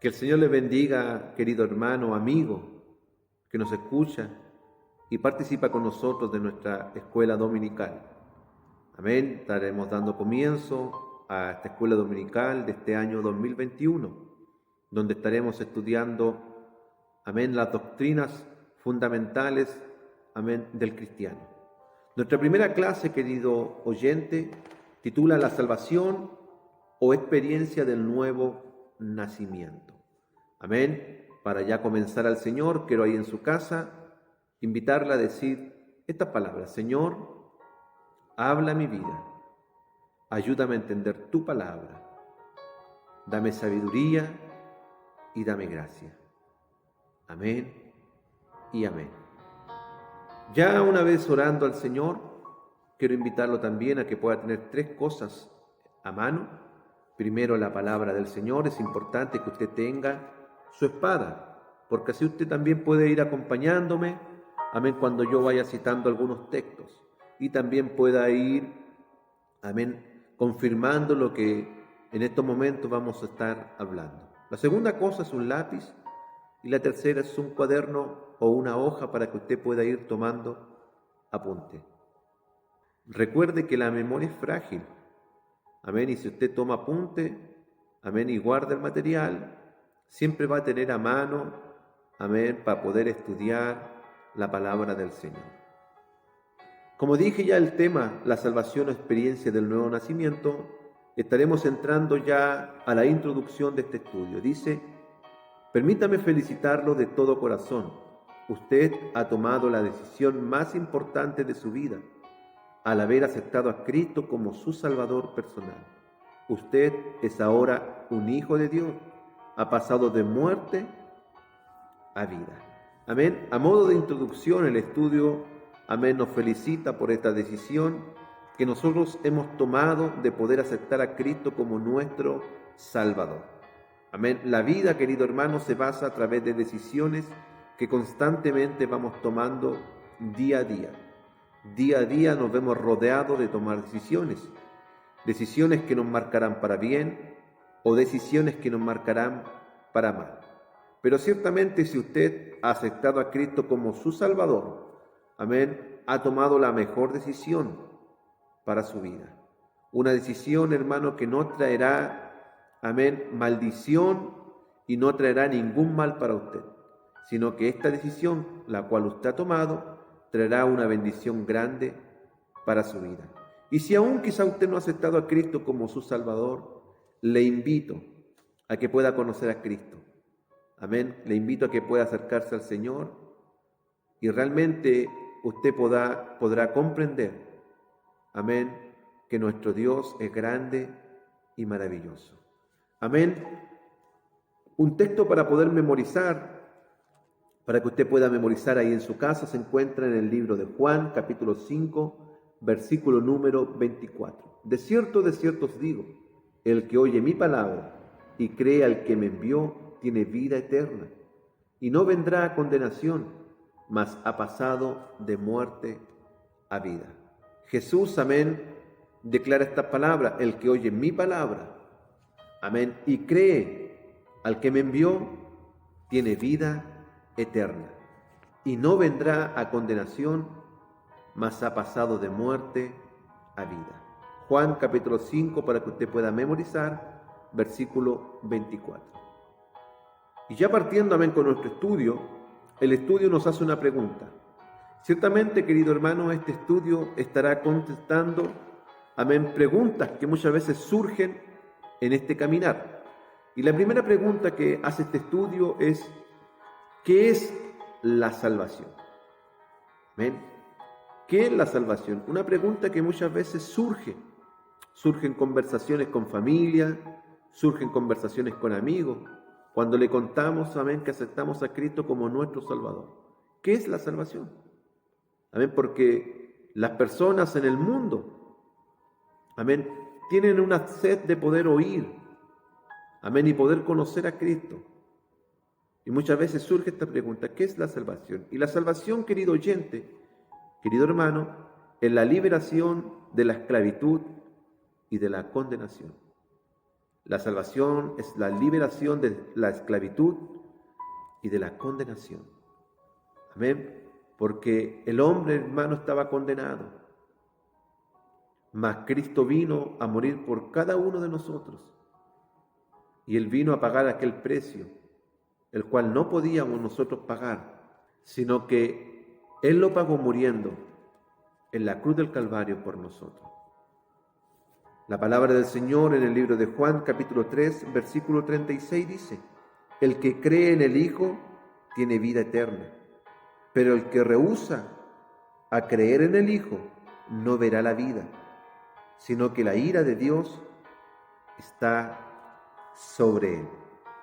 Que el Señor le bendiga, querido hermano, amigo, que nos escucha y participa con nosotros de nuestra escuela dominical. Amén. Estaremos dando comienzo a esta escuela dominical de este año 2021, donde estaremos estudiando, amén, las doctrinas fundamentales, amén, del cristiano. Nuestra primera clase, querido oyente, titula La salvación o experiencia del nuevo nacimiento. Amén. Para ya comenzar al Señor, quiero ahí en su casa invitarla a decir estas palabras: Señor, habla mi vida, ayúdame a entender tu palabra, dame sabiduría y dame gracia. Amén y amén. Ya una vez orando al Señor, quiero invitarlo también a que pueda tener tres cosas a mano. Primero, la palabra del Señor. Es importante que usted tenga su espada, porque así usted también puede ir acompañándome, amén, cuando yo vaya citando algunos textos, y también pueda ir, amén, confirmando lo que en estos momentos vamos a estar hablando. La segunda cosa es un lápiz, y la tercera es un cuaderno o una hoja para que usted pueda ir tomando apunte. Recuerde que la memoria es frágil, amén, y si usted toma apunte, amén, y guarda el material, siempre va a tener a mano, amén, para poder estudiar la palabra del Señor. Como dije ya, el tema, la salvación o experiencia del nuevo nacimiento, estaremos entrando ya a la introducción de este estudio. Dice: permítame felicitarlo de todo corazón. Usted ha tomado la decisión más importante de su vida al haber aceptado a Cristo como su Salvador personal. Usted es ahora un hijo de Dios. Ha pasado de muerte a vida. Amén. A modo de introducción, el estudio, amén, nos felicita por esta decisión que nosotros hemos tomado de poder aceptar a Cristo como nuestro Salvador. Amén. La vida, querido hermano, se basa a través de decisiones que constantemente vamos tomando día a día. Día a día nos vemos rodeados de tomar decisiones. Decisiones que nos marcarán para bien o decisiones que nos marcarán para mal. Pero ciertamente, si usted ha aceptado a Cristo como su Salvador, amén, ha tomado la mejor decisión para su vida. Una decisión, hermano, que no traerá, amén, maldición y no traerá ningún mal para usted, sino que esta decisión, la cual usted ha tomado, traerá una bendición grande para su vida. Y si aún quizá usted no ha aceptado a Cristo como su Salvador, le invito a que pueda conocer a Cristo. Amén. Le invito a que pueda acercarse al Señor y realmente usted podrá comprender, amén, que nuestro Dios es grande y maravilloso. Amén. Un texto para poder memorizar, para que usted pueda memorizar ahí en su casa, se encuentra en el libro de Juan, capítulo 5, versículo número 24. De cierto os digo, el que oye mi palabra y cree al que me envió, tiene vida eterna, y no vendrá a condenación, mas ha pasado de muerte a vida. Jesús, amén, declara esta palabra: el que oye mi palabra, amén, y cree al que me envió, tiene vida eterna, y no vendrá a condenación, mas ha pasado de muerte a vida. Juan capítulo 5, para que usted pueda memorizar, versículo 24. Y ya partiendo, amén, con nuestro estudio, el estudio nos hace una pregunta. Ciertamente, querido hermano, este estudio estará contestando, amén, preguntas que muchas veces surgen en este caminar. Y la primera pregunta que hace este estudio es: ¿qué es la salvación? Amén. ¿Qué es la salvación? Una pregunta que muchas veces surgen conversaciones con familia, surgen conversaciones con amigos, cuando le contamos, amén, que aceptamos a Cristo como nuestro Salvador. ¿Qué es la salvación? Amén, porque las personas en el mundo, amén, tienen una sed de poder oír, amén, y poder conocer a Cristo. Y muchas veces surge esta pregunta: ¿qué es la salvación? Y la salvación, querido oyente, querido hermano, es la liberación de la esclavitud y de la condenación. La salvación es la liberación de la esclavitud y de la condenación. Amén. Porque el hombre, hermano, estaba condenado. Mas Cristo vino a morir por cada uno de nosotros. Y Él vino a pagar aquel precio, el cual no podíamos nosotros pagar, sino que Él lo pagó muriendo en la cruz del Calvario por nosotros. La palabra del Señor en el libro de Juan, capítulo 3, versículo 36 dice: el que cree en el Hijo tiene vida eterna, pero el que rehúsa a creer en el Hijo no verá la vida, sino que la ira de Dios está sobre él.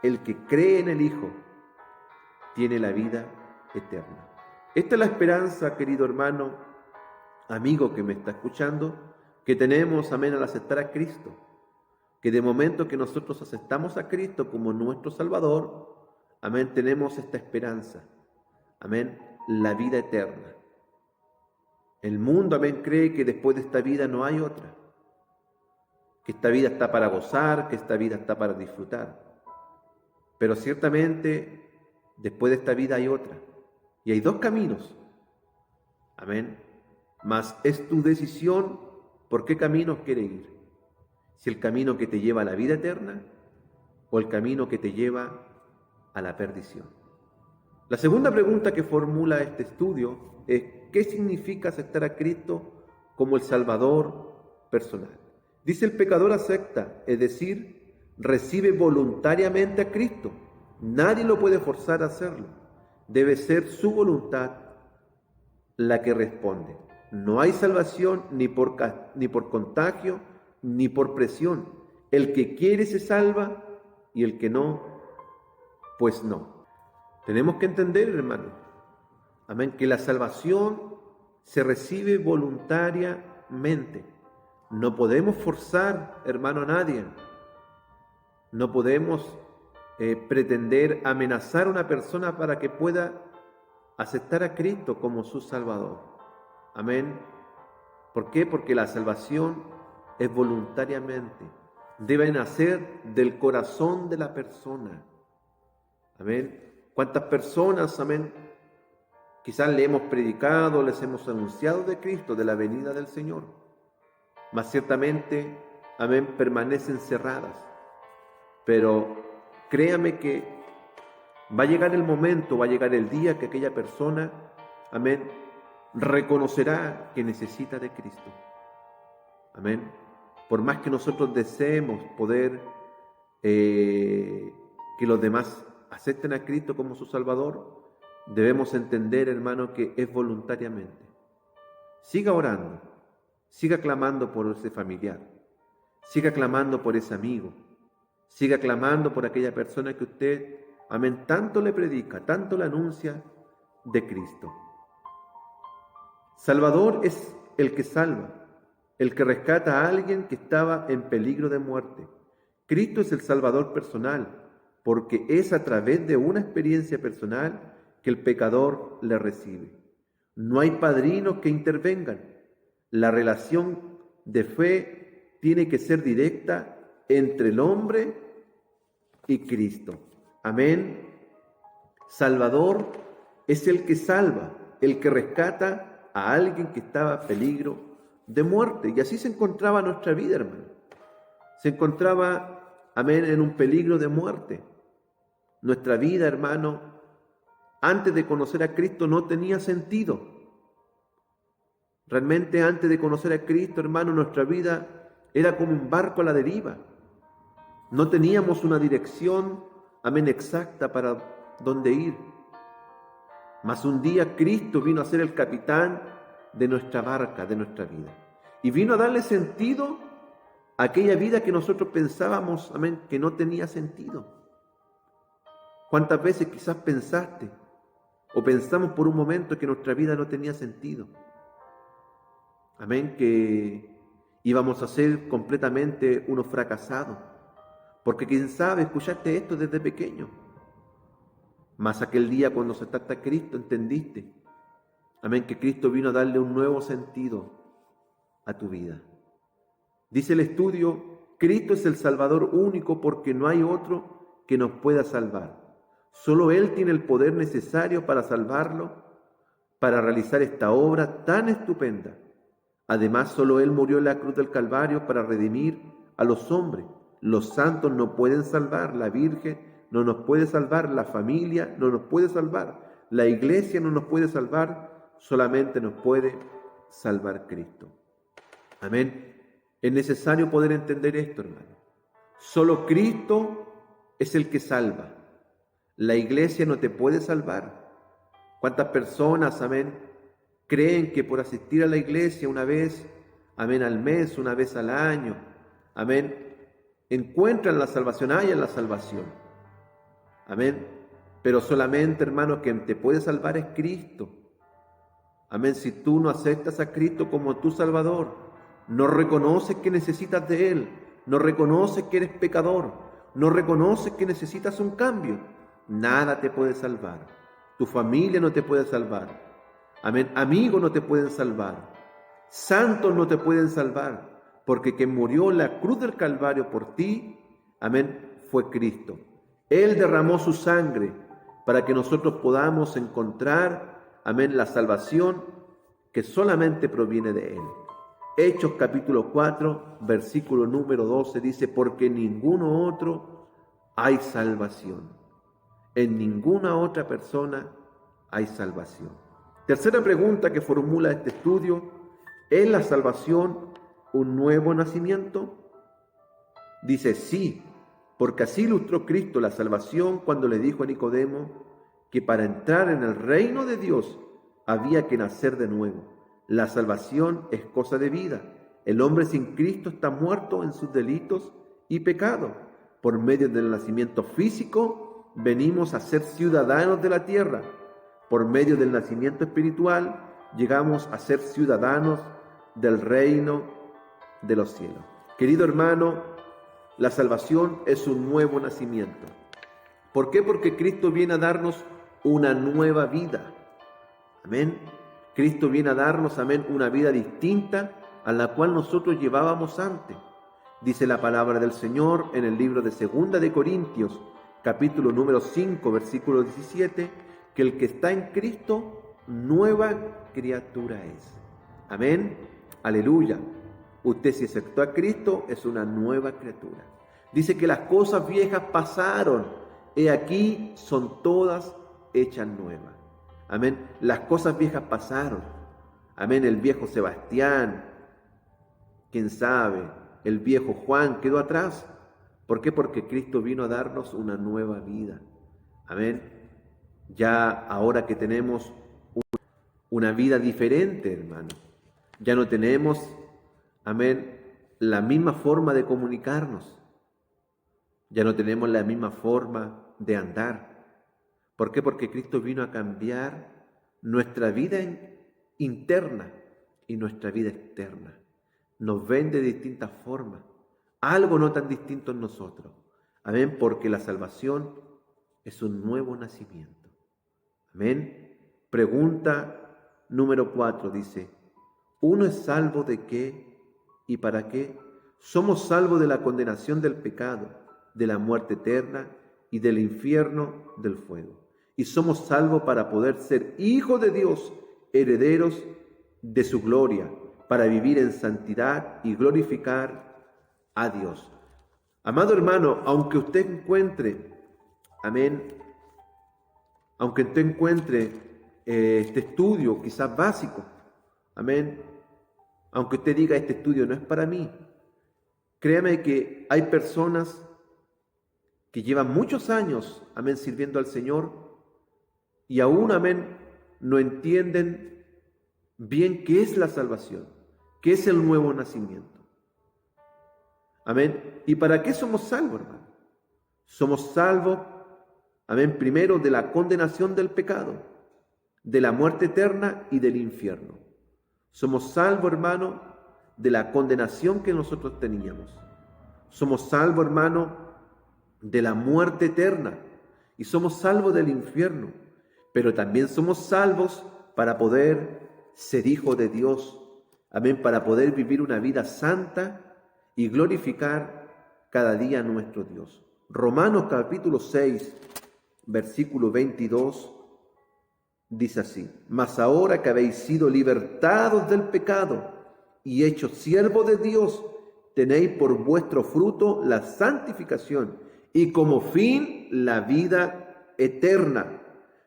El que cree en el Hijo tiene la vida eterna. Esta es la esperanza, querido hermano, amigo que me está escuchando, que tenemos, amén, al aceptar a Cristo. Que de momento que nosotros aceptamos a Cristo como nuestro Salvador, amén, tenemos esta esperanza, amén, la vida eterna. El mundo, amén, cree que después de esta vida no hay otra, que esta vida está para gozar, que esta vida está para disfrutar. Pero ciertamente, después de esta vida hay otra, y hay dos caminos, amén, mas es tu decisión por qué camino quieres ir. Si el camino que te lleva a la vida eterna o el camino que te lleva a la perdición. La segunda pregunta que formula este estudio es: ¿qué significa aceptar a Cristo como el Salvador personal? Dice: el pecador acepta, es decir, recibe voluntariamente a Cristo. Nadie lo puede forzar a hacerlo. Debe ser su voluntad la que responde. No hay salvación ni por contagio, ni por presión. El que quiere se salva y el que no, pues no. Tenemos que entender, hermano, amén, que la salvación se recibe voluntariamente. No podemos forzar, hermano, a nadie. No podemos pretender amenazar a una persona para que pueda aceptar a Cristo como su Salvador. Amén. ¿Por qué? Porque la salvación es voluntariamente. Debe nacer del corazón de la persona. Amén. ¿Cuántas personas, amén, quizás le hemos predicado, les hemos anunciado de Cristo, de la venida del Señor? Mas ciertamente, amén, permanecen cerradas. Pero créame que va a llegar el momento, va a llegar el día que aquella persona, amén, reconocerá que necesita de Cristo. Amén. Por más que nosotros deseemos poder que los demás acepten a Cristo como su Salvador, debemos entender, hermano, que es voluntariamente. Siga orando, siga clamando por ese familiar, siga clamando por ese amigo, siga clamando por aquella persona que usted, amén, tanto le predica, tanto le anuncia de Cristo. Salvador es el que salva, el que rescata a alguien que estaba en peligro de muerte. Cristo es el Salvador personal, porque es a través de una experiencia personal que el pecador le recibe. No hay padrinos que intervengan. La relación de fe tiene que ser directa entre el hombre y Cristo. Amén. Salvador es el que salva, el que rescata a alguien que estaba en peligro de muerte. Y así se encontraba nuestra vida, hermano. Se encontraba, amén, en un peligro de muerte. Nuestra vida, hermano, antes de conocer a Cristo no tenía sentido. Realmente antes de conocer a Cristo, hermano, nuestra vida era como un barco a la deriva. No teníamos una dirección, amén, exacta para dónde ir. Mas un día Cristo vino a ser el capitán de nuestra barca, de nuestra vida. Y vino a darle sentido a aquella vida que nosotros pensábamos, amén, que no tenía sentido. ¿Cuántas veces quizás pensaste o pensamos por un momento que nuestra vida no tenía sentido? Amén, que íbamos a ser completamente unos fracasados. Porque quién sabe, escuchaste esto desde pequeño. Mas aquel día cuando aceptaste a Cristo entendiste, amén, que Cristo vino a darle un nuevo sentido a tu vida. Dice el estudio Cristo es el Salvador único porque no hay otro que nos pueda salvar. Solo Él tiene el poder necesario para salvarlo, para realizar esta obra tan estupenda. Además, solo Él murió en la cruz del Calvario para redimir a los hombres. Los santos no pueden salvar, la Virgen no nos puede salvar, la familia no nos puede salvar, la iglesia no nos puede salvar, solamente nos puede salvar Cristo. Amén. Es necesario poder entender esto, hermano. Solo Cristo es el que salva. La iglesia no te puede salvar. ¿Cuántas personas, amén, creen que por asistir a la iglesia una vez, amén, al mes, una vez al año, amén, encuentran la salvación, hayan la salvación? Amén. Pero solamente, hermano, quien te puede salvar es Cristo. Amén. Si tú no aceptas a Cristo como tu Salvador, no reconoces que necesitas de Él, no reconoces que eres pecador, no reconoces que necesitas un cambio, nada te puede salvar. Tu familia no te puede salvar. Amén. Amigos no te pueden salvar. Santos no te pueden salvar. Porque quien murió en la cruz del Calvario por ti, amén, fue Cristo. Él derramó su sangre para que nosotros podamos encontrar, amén, la salvación que solamente proviene de Él. Hechos capítulo 4, versículo número 12 dice, porque en ninguno otro hay salvación. En ninguna otra persona hay salvación. Tercera pregunta que formula este estudio, ¿es la salvación un nuevo nacimiento? Dice sí, porque así ilustró Cristo la salvación cuando le dijo a Nicodemo que para entrar en el reino de Dios había que nacer de nuevo. La salvación es cosa de vida. El hombre sin Cristo está muerto en sus delitos y pecados. Por medio del nacimiento físico venimos a ser ciudadanos de la tierra. Por medio del nacimiento espiritual llegamos a ser ciudadanos del reino de los cielos. Querido hermano, la salvación es un nuevo nacimiento. ¿Por qué? Porque Cristo viene a darnos una nueva vida. Amén. Cristo viene a darnos, amén, una vida distinta a la cual nosotros llevábamos antes. Dice la palabra del Señor en el libro de 2 de Corintios, capítulo número 5, versículo 17, que el que está en Cristo, nueva criatura es. Amén. Aleluya. Usted, si aceptó a Cristo, es una nueva criatura. Dice que las cosas viejas pasaron, he aquí son todas hechas nuevas. Amén. Las cosas viejas pasaron. Amén. El viejo Sebastián, quién sabe, el viejo Juan quedó atrás. ¿Por qué? Porque Cristo vino a darnos una nueva vida. Amén. Ya ahora que tenemos una vida diferente, hermano, ya no tenemos, amén, la misma forma de comunicarnos. Ya no tenemos la misma forma de andar. ¿Por qué? Porque Cristo vino a cambiar nuestra vida interna y nuestra vida externa. Nos ven de distintas formas, algo no tan distinto en nosotros. Amén, porque la salvación es un nuevo nacimiento. Amén. Pregunta número 4 dice, ¿uno es salvo de qué y para qué? Somos salvos de la condenación del pecado, de la muerte eterna y del infierno del fuego. Y somos salvos para poder ser hijos de Dios, herederos de su gloria, para vivir en santidad y glorificar a Dios. Amado hermano, aunque usted encuentre, amén, aunque usted encuentre este estudio quizás básico, amén, aunque usted diga este estudio no es para mí, créame que hay personas que llevan muchos años, amén, sirviendo al Señor y aún, amén, no entienden bien qué es la salvación, qué es el nuevo nacimiento. Amén. ¿Y para qué somos salvos, hermano? Somos salvos, amén, primero de la condenación del pecado, de la muerte eterna y del infierno. Somos salvos, hermano, de la condenación que nosotros teníamos. Somos salvos, hermano, de la muerte eterna y somos salvos del infierno, pero también somos salvos para poder ser hijos de Dios, amén, para poder vivir una vida santa y glorificar cada día a nuestro Dios. Romanos capítulo 6, versículo 22, dice así: mas ahora que habéis sido libertados del pecado y hechos siervos de Dios, tenéis por vuestro fruto la santificación y como fin la vida eterna.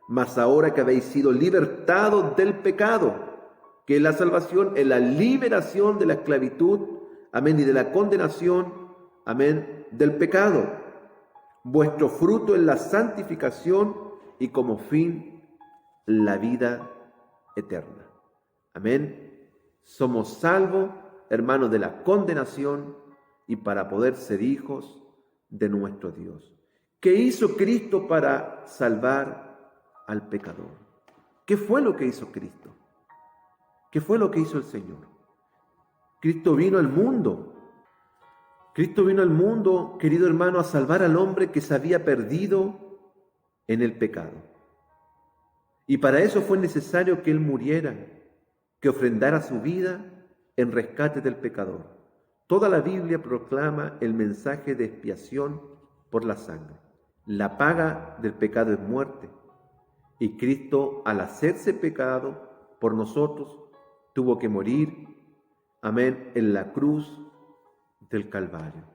Mas ahora que habéis sido libertados del pecado, que es la salvación, es la liberación de la esclavitud, amén, y de la condenación, amén, del pecado. Vuestro fruto es la santificación y como fin la vida eterna. Amén. Somos salvos, hermanos, de la condenación y para poder ser hijos de nuestro Dios. ¿Qué hizo Cristo para salvar al pecador? ¿Qué fue lo que hizo Cristo? ¿Qué fue lo que hizo el Señor? Cristo vino al mundo. Cristo vino al mundo, querido hermano, a salvar al hombre que se había perdido en el pecado. Y para eso fue necesario que Él muriera, que ofrendara su vida en rescate del pecador. Toda la Biblia proclama el mensaje de expiación por la sangre. La paga del pecado es muerte. Y Cristo, al hacerse pecado por nosotros, tuvo que morir, amén, en la cruz del Calvario.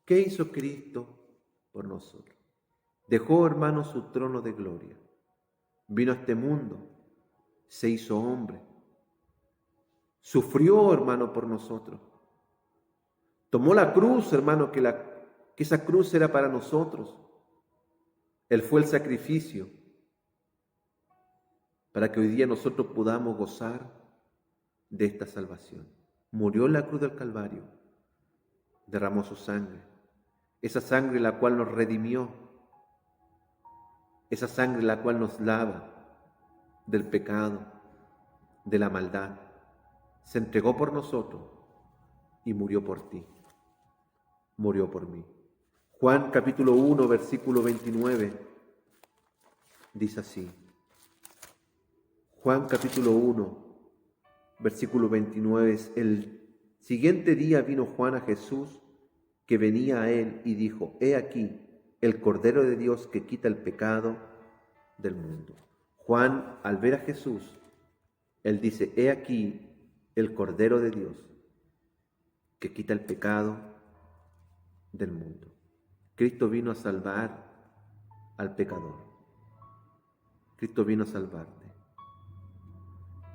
¿Qué hizo Cristo por nosotros? Dejó, hermano, su trono de gloria. Vino a este mundo, se hizo hombre. Sufrió, hermano, por nosotros. Tomó la cruz, hermano, que esa cruz era para nosotros. Él fue el sacrificio para que hoy día nosotros podamos gozar de esta salvación. Murió en la cruz del Calvario, derramó su sangre, esa sangre la cual nos redimió, esa sangre la cual nos lava del pecado, de la maldad. Se entregó por nosotros y murió por ti, murió por mí. Juan capítulo 1, versículo 29, dice así. Juan capítulo 1, versículo 29, el siguiente día vino Juan a Jesús, que venía a él, y dijo: he aquí el Cordero de Dios que quita el pecado del mundo. Juan, al ver a Jesús, él dice: he aquí el Cordero de Dios que quita el pecado del mundo. Cristo vino a salvar al pecador. Cristo vino a salvarte.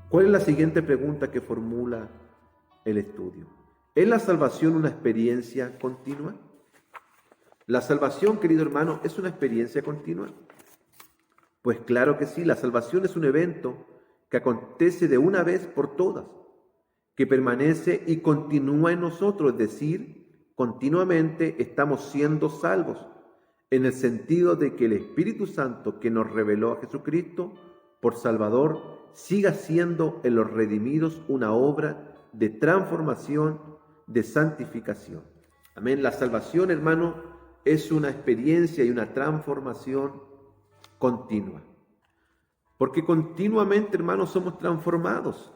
¿Cuál es la siguiente pregunta que formula el estudio? ¿Es la salvación una experiencia continua? La salvación, querido hermano, ¿es una experiencia continua? Pues claro que sí, la salvación es un evento que acontece de una vez por todas, que permanece y continúa en nosotros, es decir, continuamente estamos siendo salvos, en el sentido de que el Espíritu Santo que nos reveló a Jesucristo por Salvador siga siendo en los redimidos una obra de transformación, de santificación. Amén. La salvación, hermano, es una experiencia y una transformación continua. Porque continuamente, hermanos, somos transformados.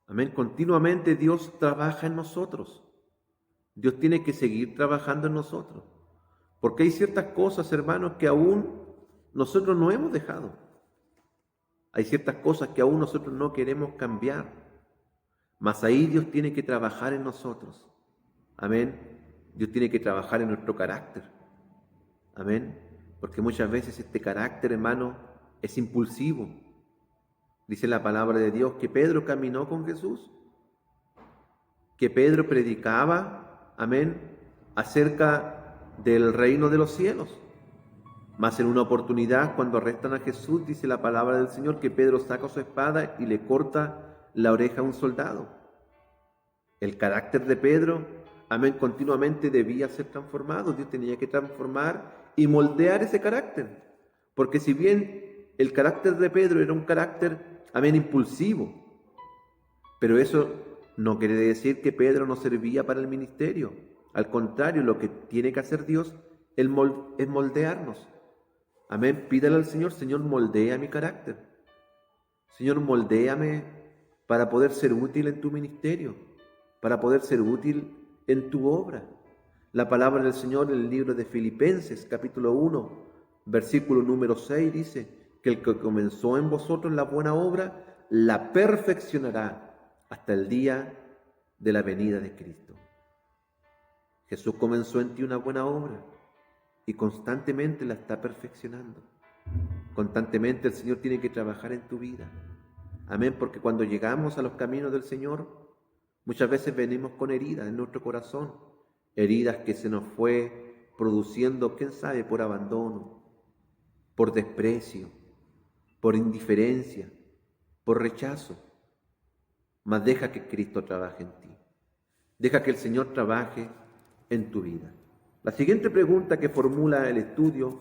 Amén. Continuamente Dios trabaja en nosotros. Dios tiene que seguir trabajando en nosotros. Porque hay ciertas cosas, hermanos, que aún nosotros no hemos dejado. Hay ciertas cosas que aún nosotros no queremos cambiar. Mas ahí Dios tiene que trabajar en nosotros. Amén. Dios tiene que trabajar en nuestro carácter. Amén. Porque muchas veces este carácter, hermano, es impulsivo. Dice la palabra de Dios que Pedro caminó con Jesús, que Pedro predicaba, amén, acerca del reino de los cielos. Mas en una oportunidad, cuando arrestan a Jesús, dice la palabra del Señor que Pedro saca su espada y le corta la oreja a un soldado. El carácter de Pedro, amén, continuamente debía ser transformado. Dios tenía que transformar y moldear ese carácter. Porque si bien el carácter de Pedro era un carácter, amén, impulsivo, pero eso no quiere decir que Pedro no servía para el ministerio. Al contrario, lo que tiene que hacer Dios es moldearnos. Amén. Pídale al Señor: Señor, moldea mi carácter. Señor, moldéame para poder ser útil en tu ministerio, para poder ser útil en tu obra. La palabra del Señor en el libro de Filipenses, capítulo 1, versículo número 6, dice que el que comenzó en vosotros la buena obra, la perfeccionará hasta el día de la venida de Cristo. Jesús comenzó en ti una buena obra y constantemente la está perfeccionando. Constantemente el Señor tiene que trabajar en tu vida. Amén, porque cuando llegamos a los caminos del Señor, muchas veces venimos con heridas en nuestro corazón, heridas que se nos fue produciendo, quién sabe, por abandono, por desprecio, por indiferencia, por rechazo. Mas deja que Cristo trabaje en ti. Deja que el Señor trabaje en tu vida. La siguiente pregunta que formula el estudio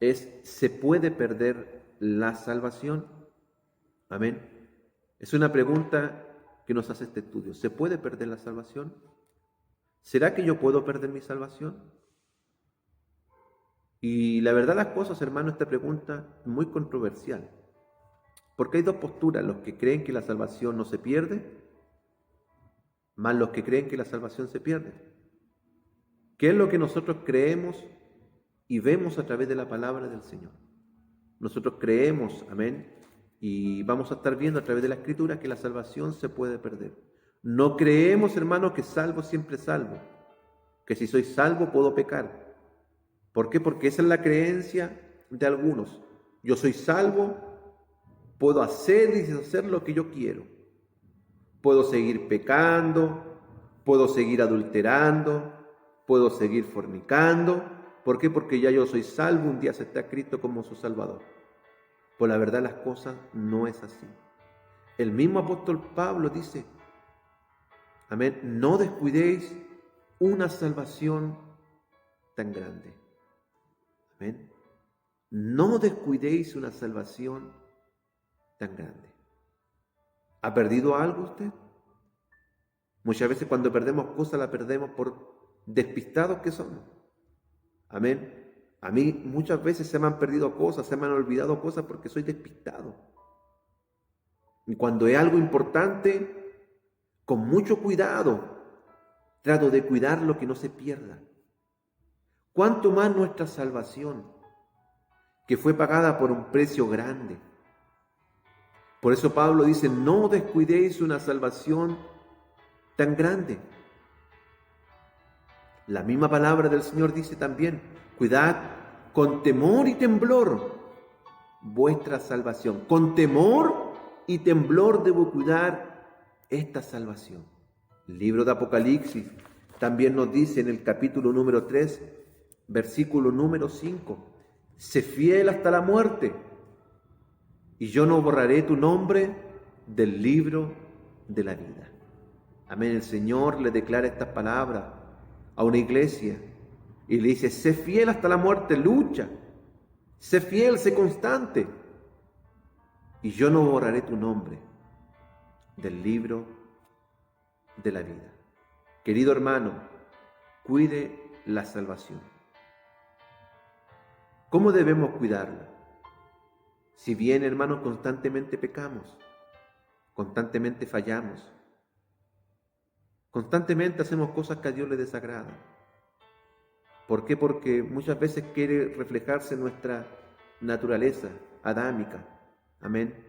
es: ¿se puede perder la salvación? Amén. Es una pregunta que nos hace este estudio. ¿Se puede perder la salvación? ¿Será que yo puedo perder mi salvación? Y la verdad las cosas, hermano, esta pregunta es muy controversial. Porque hay dos posturas: los que creen que la salvación no se pierde, más los que creen que la salvación se pierde. ¿Qué es lo que nosotros creemos y vemos a través de la palabra del Señor? Nosotros creemos, amén, y vamos a estar viendo a través de la Escritura que la salvación se puede perder. No creemos, hermanos, que salvo siempre salvo, que si soy salvo puedo pecar. ¿Por qué? Porque esa es la creencia de algunos. Yo soy salvo, puedo hacer y deshacer lo que yo quiero. Puedo seguir pecando, puedo seguir adulterando, puedo seguir fornicando. ¿Por qué? Porque ya yo soy salvo, un día acepté a Cristo como su Salvador. Pues la verdad las cosas no es así. El mismo apóstol Pablo dice, amén, no descuidéis una salvación tan grande. Amén. No descuidéis una salvación tan grande. ¿Ha perdido algo usted? Muchas veces cuando perdemos cosas la perdemos por despistados que somos. Amén. A mí muchas veces se me han perdido cosas, se me han olvidado cosas porque soy despistado. Y cuando es algo importante, con mucho cuidado, trato de cuidar lo que no se pierda. ¿Cuánto más nuestra salvación, que fue pagada por un precio grande? Por eso Pablo dice, no descuidéis una salvación tan grande. La misma palabra del Señor dice también, cuidad con temor y temblor vuestra salvación. Con temor y temblor debo cuidar esta salvación. El libro de Apocalipsis también nos dice en el capítulo número 3, versículo número 5, sé fiel hasta la muerte, y yo no borraré tu nombre del libro de la vida. Amén. El Señor le declara estas palabras a una iglesia y le dice, sé fiel hasta la muerte, lucha, sé fiel, sé constante, y yo no borraré tu nombre del libro de la vida. Querido hermano, cuide la salvación. ¿Cómo debemos cuidarla? Si bien, hermanos, constantemente pecamos, constantemente fallamos, constantemente hacemos cosas que a Dios le desagradan. ¿Por qué? Porque muchas veces quiere reflejarse nuestra naturaleza adámica. Amén.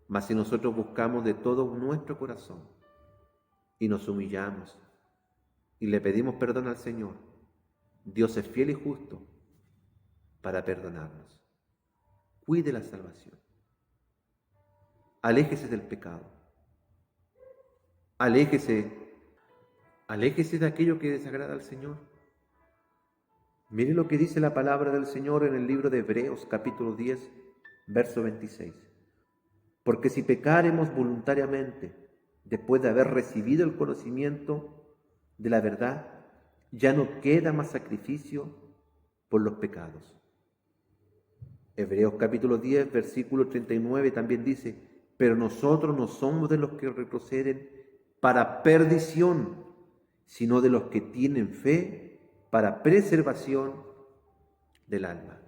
Mas si nosotros buscamos de todo nuestro corazón y nos humillamos y le pedimos perdón al Señor, Dios es fiel y justo para perdonarnos. Cuide la salvación. Aléjese del pecado. Aléjese de aquello que desagrada al Señor. Mire lo que dice la palabra del Señor en el libro de Hebreos, capítulo 10, verso 26. Porque si pecaremos voluntariamente, después de haber recibido el conocimiento de la verdad, ya no queda más sacrificio por los pecados. Hebreos capítulo 10, versículo 39 también dice, pero nosotros no somos de los que retroceden para perdición, sino de los que tienen fe para preservación del alma.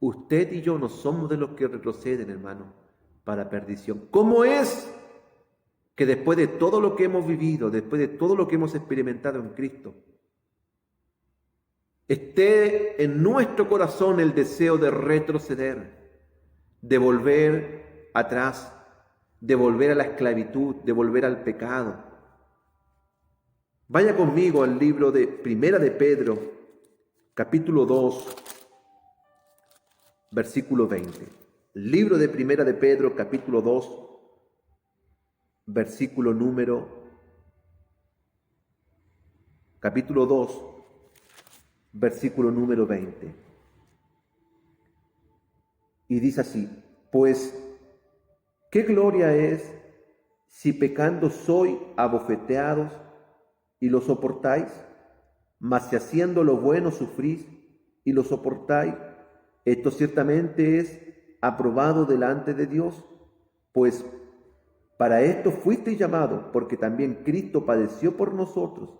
Usted y yo no somos de los que retroceden, hermano, para perdición. ¿Cómo es que después de todo lo que hemos vivido, después de todo lo que hemos experimentado en Cristo, esté en nuestro corazón el deseo de retroceder, de volver atrás, de volver a la esclavitud, de volver al pecado. Vaya conmigo al libro de Primera de Pedro, capítulo 2, versículo 20. Libro de Primera de Pedro, capítulo 2, versículo capítulo 2, versículo número 20. Y dice así: pues, ¿qué gloria es si pecando soy abofeteados y lo soportáis? Mas si haciendo lo bueno sufrís y lo soportáis, esto ciertamente es aprobado delante de Dios, pues para esto fuisteis llamados, porque también Cristo padeció por nosotros,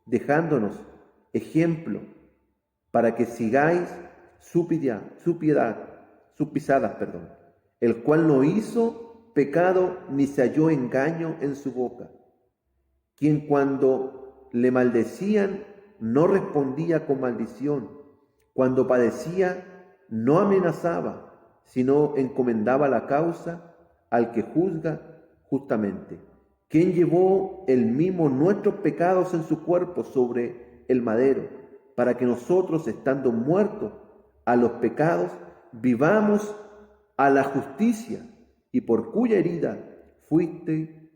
dejándonos ejemplo para que sigáis su pisadas, el cual no hizo pecado ni se halló engaño en su boca, quien cuando le maldecían no respondía con maldición, cuando padecía no amenazaba, sino encomendaba la causa al que juzga justamente, quien llevó el mismo nuestros pecados en su cuerpo sobre el madero, para que nosotros, estando muertos a los pecados, vivamos a la justicia, y por cuya herida fuiste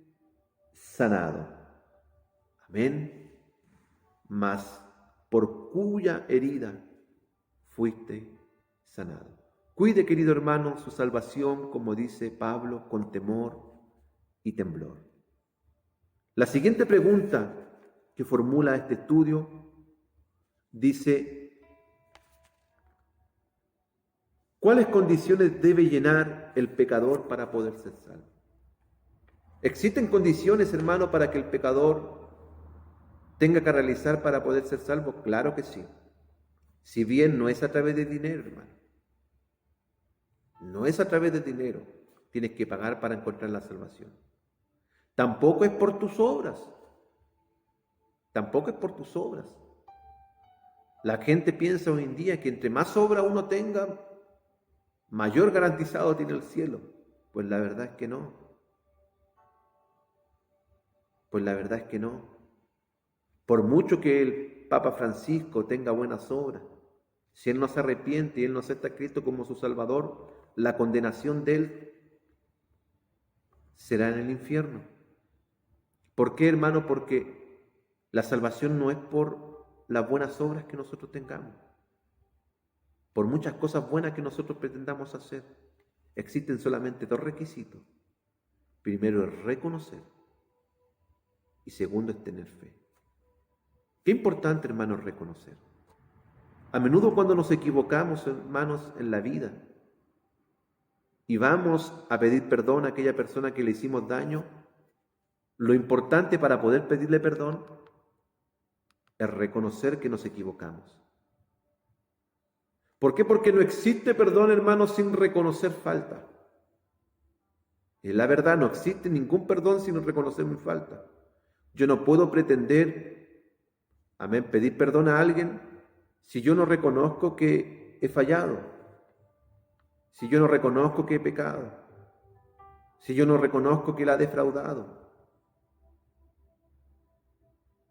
sanado. Amén. Mas por cuya herida fuiste sanado. Cuide, querido hermano, su salvación, como dice Pablo, con temor y temblor. La siguiente pregunta que formula este estudio dice: ¿cuáles condiciones debe llenar el pecador para poder ser salvo? ¿Existen condiciones, hermano, para que el pecador tenga que realizar para poder ser salvo? Claro que sí. Si bien no es a través de dinero, hermano. No es a través de dinero. Tienes que pagar para encontrar la salvación. Tampoco es por tus obras. Tampoco es por tus obras. La gente piensa hoy en día que entre más obra uno tenga, mayor garantizado tiene el cielo. Pues la verdad es que no. Pues la verdad es que no. Por mucho que el Papa Francisco tenga buenas obras, si él no se arrepiente y él no acepta a Cristo como su Salvador, la condenación de él será en el infierno. ¿Por qué, hermano? Porque la salvación no es por las buenas obras que nosotros tengamos, por muchas cosas buenas que nosotros pretendamos hacer. Existen solamente dos requisitos. Primero es reconocer y segundo es tener fe. Qué importante, hermano, reconocer. A menudo cuando nos equivocamos, hermanos, en la vida y vamos a pedir perdón a aquella persona que le hicimos daño, lo importante para poder pedirle perdón es reconocer que nos equivocamos. ¿Por qué? Porque no existe perdón, hermano, sin reconocer falta. Y la verdad, no existe ningún perdón sin reconocer mi falta. Yo no puedo pretender, amén, pedir perdón a alguien si yo no reconozco que he fallado, si yo no reconozco que he pecado, si yo no reconozco que la he defraudado.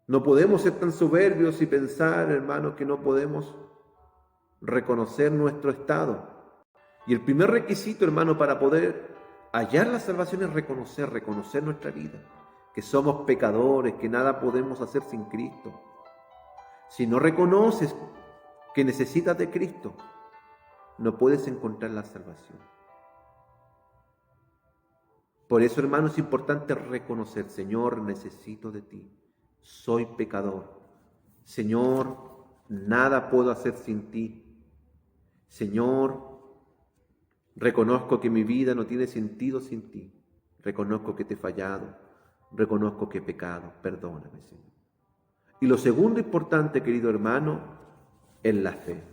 No podemos ser tan soberbios y pensar, hermano, que no podemos reconocer nuestro estado. Y el primer requisito, hermano, para poder hallar la salvación es reconocer nuestra vida, que somos pecadores, que nada podemos hacer sin Cristo. Si no reconoces que necesitas de Cristo, no puedes encontrar la salvación. Por eso, hermano, es importante reconocer: Señor, necesito de ti, soy pecador. Señor, nada puedo hacer sin ti. Señor, reconozco que mi vida no tiene sentido sin ti. Reconozco que te he fallado. Reconozco que he pecado. Perdóname, Señor. Y lo segundo importante, querido hermano, es la fe.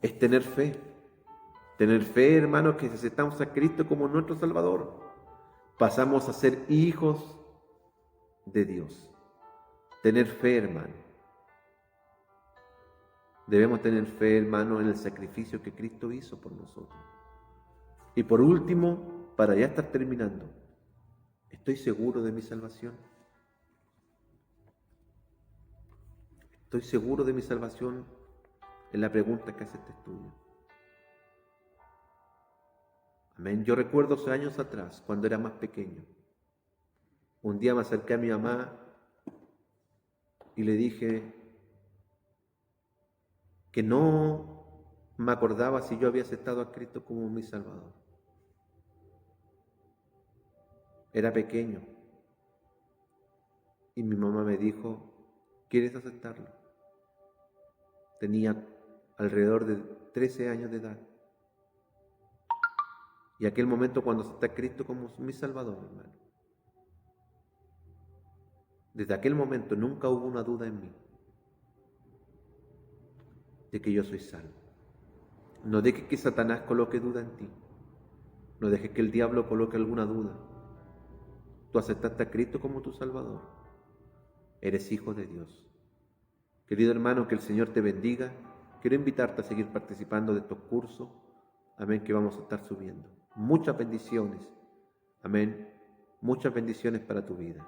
Es tener fe. Tener fe, hermano, que aceptamos a Cristo como nuestro Salvador. pasamos a ser hijos de Dios. Tener fe, hermano. Debemos tener fe, hermano, en el sacrificio que Cristo hizo por nosotros. Y por último, para ya estar terminando, ¿estoy seguro de mi salvación? ¿Estoy seguro de mi salvación? Es la pregunta que hace este estudio. Amén. Yo recuerdo hace años atrás, cuando era más pequeño, un día me acerqué a mi mamá y le dije que no me acordaba si yo había aceptado a Cristo como mi Salvador. Era pequeño y mi mamá me dijo, ¿quieres aceptarlo? Tenía alrededor de 13 años de edad. Y aquel momento cuando acepté a Cristo como mi Salvador, hermano, desde aquel momento nunca hubo una duda en mí de que yo soy salvo. No dejes que Satanás coloque duda en ti. No dejes que el diablo coloque alguna duda. Tú aceptaste a Cristo como tu Salvador. Eres hijo de Dios. Querido hermano, que el Señor te bendiga. Quiero invitarte a seguir participando de estos cursos. Amén, que vamos a estar subiendo. Muchas bendiciones. Amén. Muchas bendiciones para tu vida.